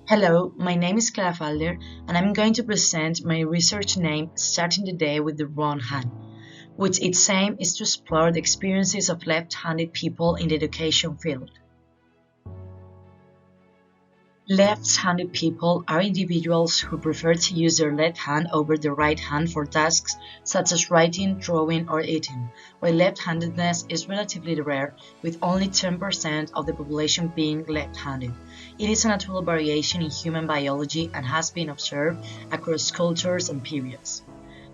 Hello, my name is Clara Falder, and I'm going to present my research name Starting the Day with the Wrong Hand, which its aim is to explore the experiences of left-handed people in the education field. Left-handed people are individuals who prefer to use their left hand over their right hand for tasks such as writing, drawing, or eating, while left-handedness is relatively rare, with only 10% of the population being left-handed. It is a natural variation in human biology and has been observed across cultures and periods.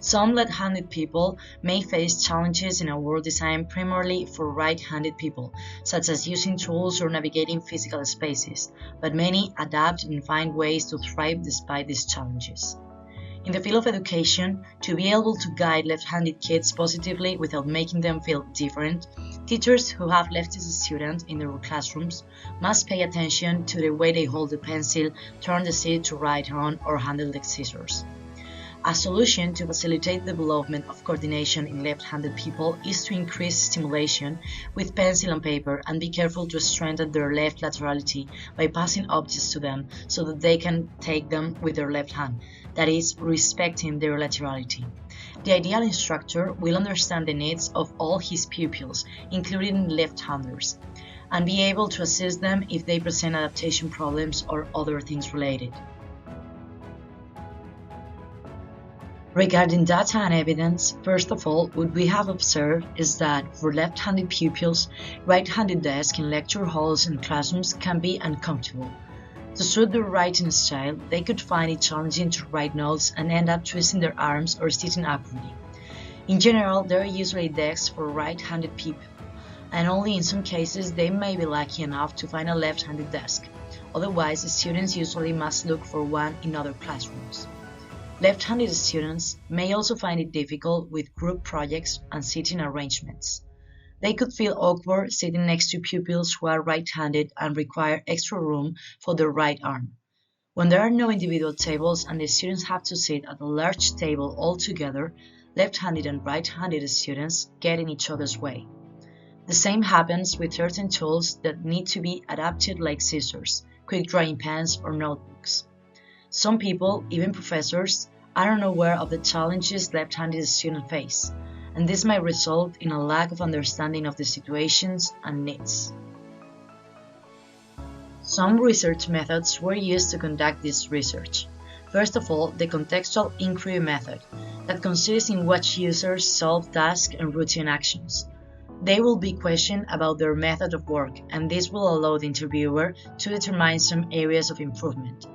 Some left-handed people may face challenges in a world designed primarily for right-handed people, such as using tools or navigating physical spaces, but many adapt and find ways to thrive despite these challenges. In the field of education, to be able to guide left-handed kids positively without making them feel different, teachers who have leftist students in their classrooms must pay attention to the way they hold the pencil, turn the seat to write on, or handle the scissors. A solution to facilitate the development of coordination in left-handed people is to increase stimulation with pencil and paper and be careful to strengthen their left laterality by passing objects to them so that they can take them with their left hand, that is, respecting their laterality. The ideal instructor will understand the needs of all his pupils, including left-handers, and be able to assist them if they present adaptation problems or other things related. Regarding data and evidence, first of all, what we have observed is that for left-handed pupils, right-handed desks in lecture halls and classrooms can be uncomfortable. To suit their writing style, they could find it challenging to write notes and end up twisting their arms or sitting awkwardly. In general, there are usually desks for right-handed people, and only in some cases they may be lucky enough to find a left-handed desk. Otherwise, the students usually must look for one in other classrooms. Left-handed students may also find it difficult with group projects and seating arrangements. They could feel awkward sitting next to pupils who are right-handed and require extra room for their right arm. When there are no individual tables and the students have to sit at a large table all together, left-handed and right-handed students get in each other's way. The same happens with certain tools that need to be adapted like scissors, quick drawing pens, or notebooks. Some people, even professors, are unaware of the challenges left-handed students face, and this might result in a lack of understanding of the situations and needs. Some research methods were used to conduct this research. First of all, the contextual inquiry method, that consists in what users solve tasks and routine actions. They will be questioned about their method of work, and this will allow the interviewer to determine some areas of improvement.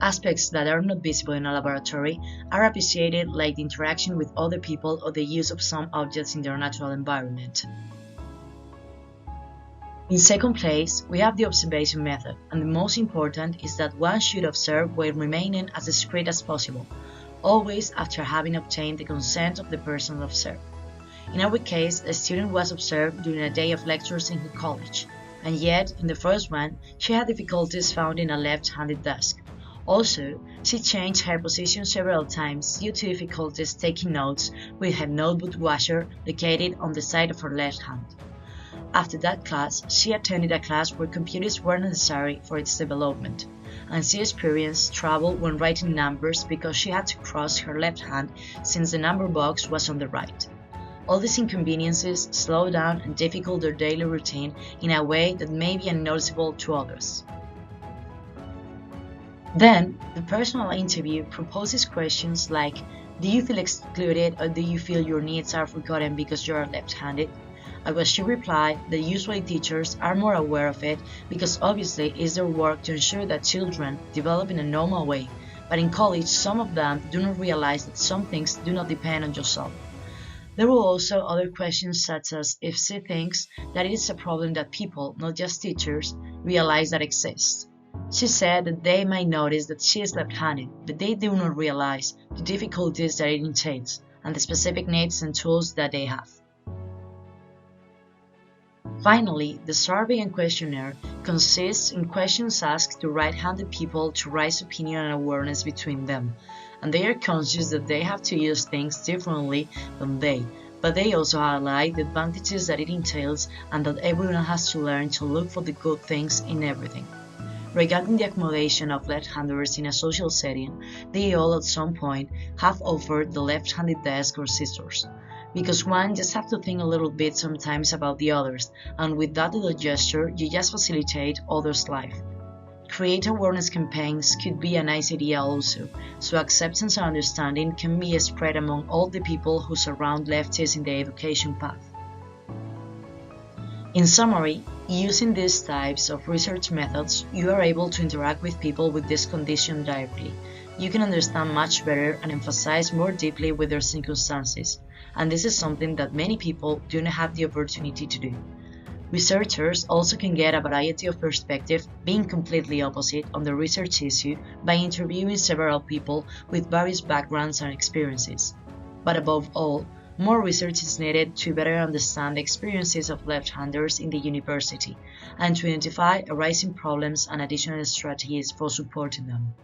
Aspects that are not visible in a laboratory are appreciated, like the interaction with other people or the use of some objects in their natural environment. In second place, we have the observation method, and the most important is that one should observe while remaining as discreet as possible, always after having obtained the consent of the person observed. In our case, a student was observed during a day of lectures in her college, and yet, in the first one, she had difficulties finding a left-handed desk. Also, she changed her position several times due to difficulties taking notes with her notebook washer located on the side of her left hand. After that class, she attended a class where computers were necessary for its development, and she experienced trouble when writing numbers because she had to cross her left hand since the number box was on the right. All these inconveniences slow down and difficult their daily routine in a way that may be unnoticeable to others. Then, the personal interview proposes questions like, do you feel excluded or do you feel your needs are forgotten because you are left-handed? At which she replied that usually teachers are more aware of it because obviously it's their work to ensure that children develop in a normal way, but in college some of them do not realize that some things do not depend on yourself. There were also other questions such as if she thinks that it is a problem that people, not just teachers, realize that exists. She said that they might notice that she is left-handed, but they do not realize the difficulties that it entails and the specific needs and tools that they have. Finally, the survey and questionnaire consists in questions asked to right-handed people to raise opinion and awareness between them, and they are conscious that they have to use things differently than they, but they also highlight the advantages that it entails and that everyone has to learn to look for the good things in everything. Regarding the accommodation of left-handers in a social setting, they all at some point have offered the left-handed desk or scissors. Because one just have to think a little bit sometimes about the others, and with that little gesture, you just facilitate others' life. Create awareness campaigns could be a nice idea also, so acceptance and understanding can be spread among all the people who surround lefties in the education path. In summary, using these types of research methods, you are able to interact with people with this condition directly. You can understand much better and emphasize more deeply with their circumstances, and this is something that many people do not have the opportunity to do. Researchers also can get a variety of perspectives, being completely opposite on the research issue by interviewing several people with various backgrounds and experiences. But above all, more research is needed to better understand the experiences of left-handers in the university and to identify arising problems and additional strategies for supporting them.